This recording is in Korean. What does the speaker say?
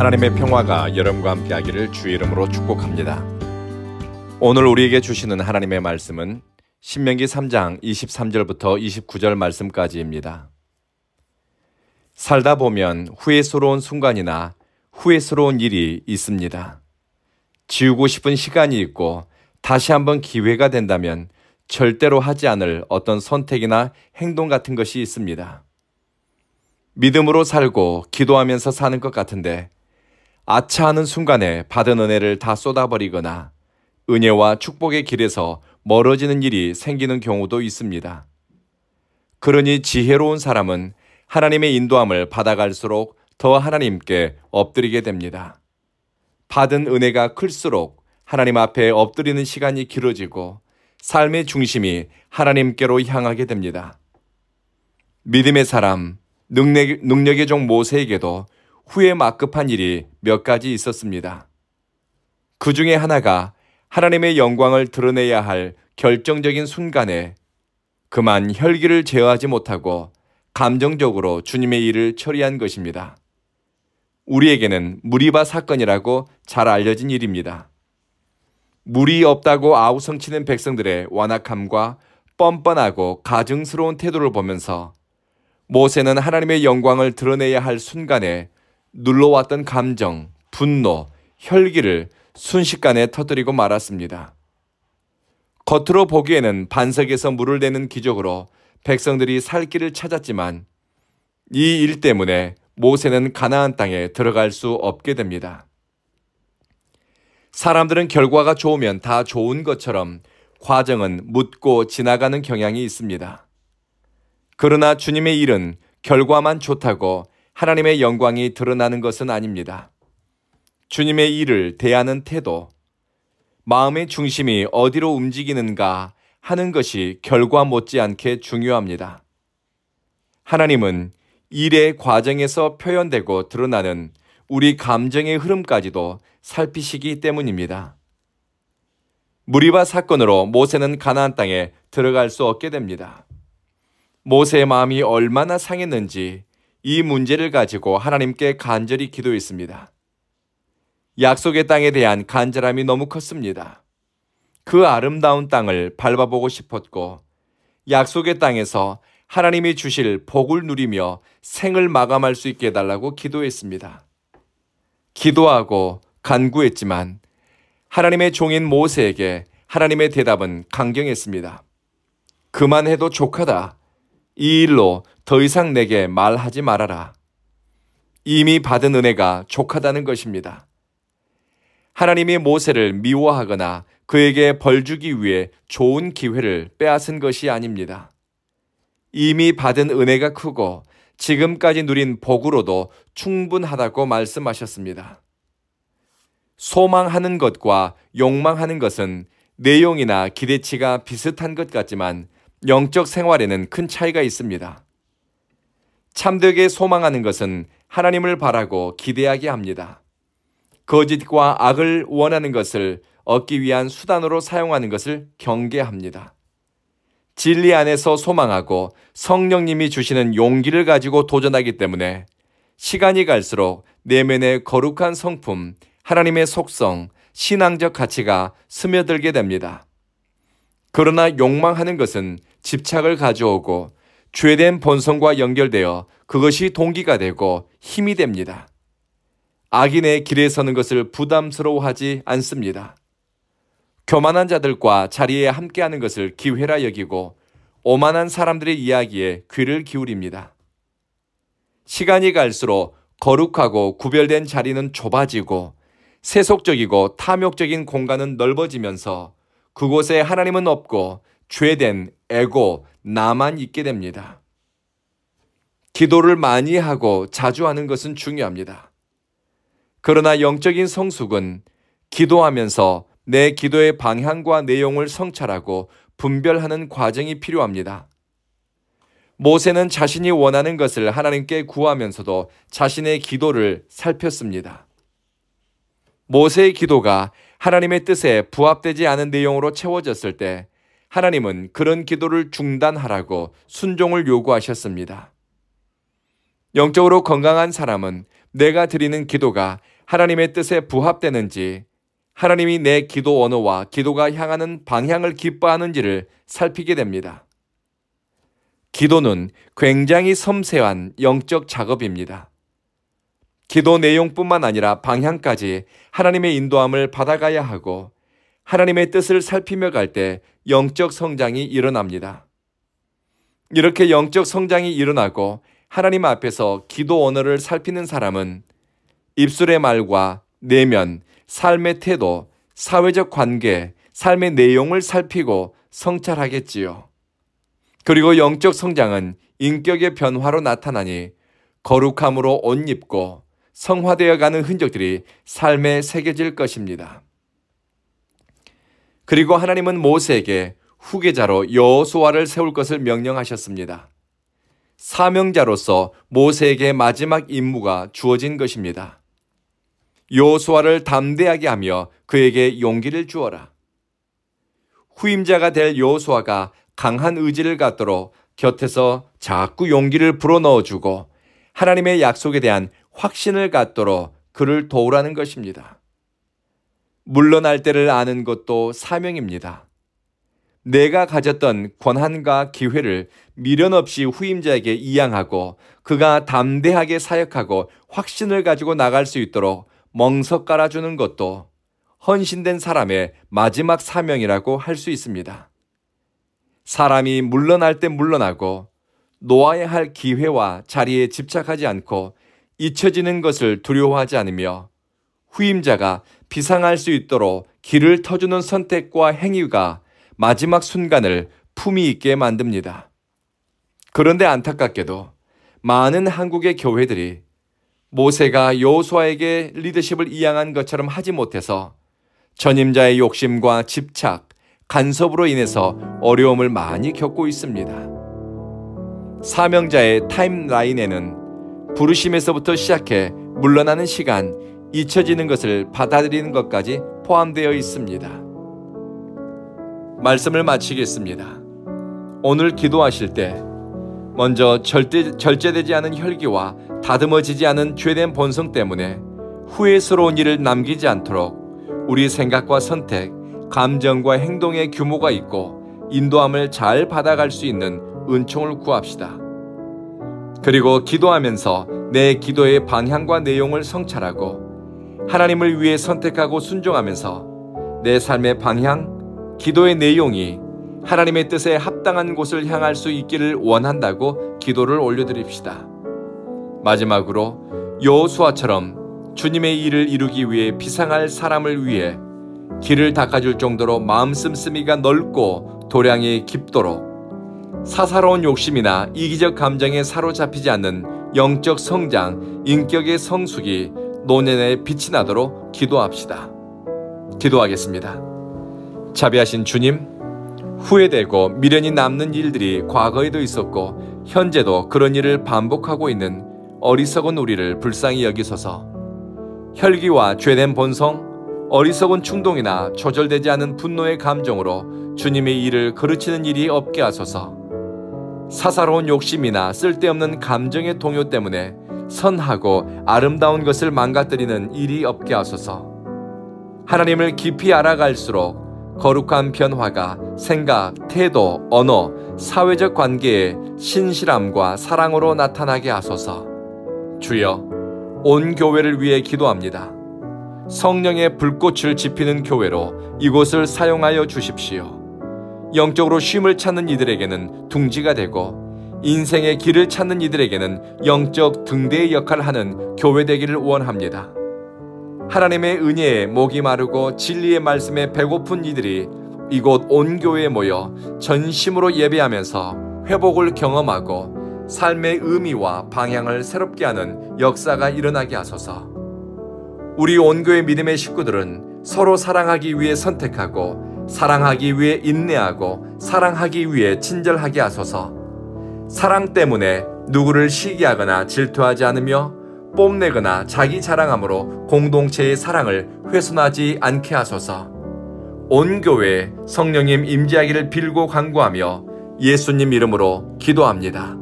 하나님의 평화가 여러분과 함께하기를 주의 이름으로 축복합니다. 오늘 우리에게 주시는 하나님의 말씀은 신명기 3장 23절부터 29절 말씀까지입니다. 살다 보면 후회스러운 순간이나 후회스러운 일이 있습니다. 지우고 싶은 시간이 있고 다시 한번 기회가 된다면 절대로 하지 않을 어떤 선택이나 행동 같은 것이 있습니다. 믿음으로 살고 기도하면서 사는 것 같은데 아차하는 순간에 받은 은혜를 다 쏟아버리거나 은혜와 축복의 길에서 멀어지는 일이 생기는 경우도 있습니다. 그러니 지혜로운 사람은 하나님의 인도함을 받아갈수록 더 하나님께 엎드리게 됩니다. 받은 은혜가 클수록 하나님 앞에 엎드리는 시간이 길어지고 삶의 중심이 하나님께로 향하게 됩니다. 믿음의 사람, 능력의 종 모세에게도 후회 막급한 일이 몇 가지 있었습니다. 그 중에 하나가 하나님의 영광을 드러내야 할 결정적인 순간에 그만 혈기를 제어하지 못하고 감정적으로 주님의 일을 처리한 것입니다. 우리에게는 무리바 사건이라고 잘 알려진 일입니다. 물이 없다고 아우성치는 백성들의 완악함과 뻔뻔하고 가증스러운 태도를 보면서 모세는 하나님의 영광을 드러내야 할 순간에 눌러왔던 감정, 분노, 혈기를 순식간에 터뜨리고 말았습니다. 겉으로 보기에는 반석에서 물을 내는 기적으로 백성들이 살 길을 찾았지만 이 일 때문에 모세는 가나안 땅에 들어갈 수 없게 됩니다. 사람들은 결과가 좋으면 다 좋은 것처럼 과정은 묻고 지나가는 경향이 있습니다. 그러나 주님의 일은 결과만 좋다고 하나님의 영광이 드러나는 것은 아닙니다. 주님의 일을 대하는 태도, 마음의 중심이 어디로 움직이는가 하는 것이 결과 못지않게 중요합니다. 하나님은 일의 과정에서 표현되고 드러나는 우리 감정의 흐름까지도 살피시기 때문입니다. 무리바 사건으로 모세는 가나안 땅에 들어갈 수 없게 됩니다. 모세의 마음이 얼마나 상했는지 이 문제를 가지고 하나님께 간절히 기도했습니다. 약속의 땅에 대한 간절함이 너무 컸습니다. 그 아름다운 땅을 밟아보고 싶었고 약속의 땅에서 하나님이 주실 복을 누리며 생을 마감할 수 있게 해달라고 기도했습니다. 기도하고 간구했지만 하나님의 종인 모세에게 하나님의 대답은 강경했습니다. 그만해도 족하다. 이 일로 더 이상 내게 말하지 말아라. 이미 받은 은혜가 족하다는 것입니다. 하나님이 모세를 미워하거나 그에게 벌 주기 위해 좋은 기회를 빼앗은 것이 아닙니다. 이미 받은 은혜가 크고 지금까지 누린 복으로도 충분하다고 말씀하셨습니다. 소망하는 것과 욕망하는 것은 내용이나 기대치가 비슷한 것 같지만 영적 생활에는 큰 차이가 있습니다. 참되게 소망하는 것은 하나님을 바라고 기대하게 합니다. 거짓과 악을 원하는 것을 얻기 위한 수단으로 사용하는 것을 경계합니다. 진리 안에서 소망하고 성령님이 주시는 용기를 가지고 도전하기 때문에 시간이 갈수록 내면의 거룩한 성품, 하나님의 속성, 신앙적 가치가 스며들게 됩니다. 그러나 욕망하는 것은 집착을 가져오고 죄된 본성과 연결되어 그것이 동기가 되고 힘이 됩니다. 악인의 길에 서는 것을 부담스러워하지 않습니다. 교만한 자들과 자리에 함께하는 것을 기회라 여기고 오만한 사람들의 이야기에 귀를 기울입니다. 시간이 갈수록 거룩하고 구별된 자리는 좁아지고 세속적이고 탐욕적인 공간은 넓어지면서 그곳에 하나님은 없고 죄된 에고, 나만 있게 됩니다. 기도를 많이 하고 자주 하는 것은 중요합니다. 그러나 영적인 성숙은 기도하면서 내 기도의 방향과 내용을 성찰하고 분별하는 과정이 필요합니다. 모세는 자신이 원하는 것을 하나님께 구하면서도 자신의 기도를 살폈습니다. 모세의 기도가 하나님의 뜻에 부합되지 않은 내용으로 채워졌을 때 하나님은 그런 기도를 중단하라고 순종을 요구하셨습니다. 영적으로 건강한 사람은 내가 드리는 기도가 하나님의 뜻에 부합되는지, 하나님이 내 기도 언어와 기도가 향하는 방향을 기뻐하는지를 살피게 됩니다. 기도는 굉장히 섬세한 영적 작업입니다. 기도 내용뿐만 아니라 방향까지 하나님의 인도함을 받아가야 하고 하나님의 뜻을 살피며 갈 때 영적 성장이 일어납니다. 이렇게 영적 성장이 일어나고 하나님 앞에서 기도 언어를 살피는 사람은 입술의 말과 내면, 삶의 태도, 사회적 관계, 삶의 내용을 살피고 성찰하겠지요. 그리고 영적 성장은 인격의 변화로 나타나니 거룩함으로 옷 입고 성화되어 가는 흔적들이 삶에 새겨질 것입니다. 그리고 하나님은 모세에게 후계자로 여호수아를 세울 것을 명령하셨습니다. 사명자로서 모세에게 마지막 임무가 주어진 것입니다. 여호수아를 담대하게 하며 그에게 용기를 주어라. 후임자가 될 여호수아가 강한 의지를 갖도록 곁에서 자꾸 용기를 불어넣어주고 하나님의 약속에 대한 확신을 갖도록 그를 도우라는 것입니다. 물러날 때를 아는 것도 사명입니다. 내가 가졌던 권한과 기회를 미련 없이 후임자에게 이양하고 그가 담대하게 사역하고 확신을 가지고 나갈 수 있도록 멍석 깔아주는 것도 헌신된 사람의 마지막 사명이라고 할 수 있습니다. 사람이 물러날 때 물러나고 놓아야 할 기회와 자리에 집착하지 않고 잊혀지는 것을 두려워하지 않으며 후임자가 비상할 수 있도록 길을 터주는 선택과 행위가 마지막 순간을 품위 있게 만듭니다. 그런데 안타깝게도 많은 한국의 교회들이 모세가 여호수아에게 리더십을 이양한 것처럼 하지 못해서 전임자의 욕심과 집착, 간섭으로 인해서 어려움을 많이 겪고 있습니다. 사명자의 타임라인에는 부르심에서부터 시작해 물러나는 시간, 잊혀지는 것을 받아들이는 것까지 포함되어 있습니다. 말씀을 마치겠습니다. 오늘 기도하실 때 먼저 절제되지 않은 혈기와 다듬어지지 않은 죄된 본성 때문에 후회스러운 일을 남기지 않도록 우리 생각과 선택, 감정과 행동의 규모가 있고 인도함을 잘 받아갈 수 있는 은총을 구합시다. 그리고 기도하면서 내 기도의 방향과 내용을 성찰하고 하나님을 위해 선택하고 순종하면서 내 삶의 방향, 기도의 내용이 하나님의 뜻에 합당한 곳을 향할 수 있기를 원한다고 기도를 올려드립시다. 마지막으로 여호수아처럼 주님의 일을 이루기 위해 비상할 사람을 위해 길을 닦아줄 정도로 마음 씀씀이가 넓고 도량이 깊도록 사사로운 욕심이나 이기적 감정에 사로잡히지 않는 영적 성장, 인격의 성숙이 노년에 빛이 나도록 기도합시다. 기도하겠습니다. 자비하신 주님, 후회되고 미련이 남는 일들이 과거에도 있었고 현재도 그런 일을 반복하고 있는 어리석은 우리를 불쌍히 여기소서. 혈기와 죄된 본성, 어리석은 충동이나 조절되지 않은 분노의 감정으로 주님의 일을 거르치는 일이 없게 하소서. 사사로운 욕심이나 쓸데없는 감정의 동요 때문에 선하고 아름다운 것을 망가뜨리는 일이 없게 하소서. 하나님을 깊이 알아갈수록 거룩한 변화가 생각, 태도, 언어, 사회적 관계의 신실함과 사랑으로 나타나게 하소서. 주여, 온 교회를 위해 기도합니다. 성령의 불꽃을 지피는 교회로 이곳을 사용하여 주십시오. 영적으로 쉼을 찾는 이들에게는 둥지가 되고 인생의 길을 찾는 이들에게는 영적 등대의 역할을 하는 교회 되기를 원합니다. 하나님의 은혜에 목이 마르고 진리의 말씀에 배고픈 이들이 이곳 온 교회에 모여 전심으로 예배하면서 회복을 경험하고 삶의 의미와 방향을 새롭게 하는 역사가 일어나게 하소서. 우리 온교회 믿음의 식구들은 서로 사랑하기 위해 선택하고 사랑하기 위해 인내하고 사랑하기 위해 친절하게 하소서. 사랑 때문에 누구를 시기하거나 질투하지 않으며 뽐내거나 자기 자랑함으로 공동체의 사랑을 훼손하지 않게 하소서. 온 교회에 성령님 임재하기를 빌고 간구하며 예수님 이름으로 기도합니다.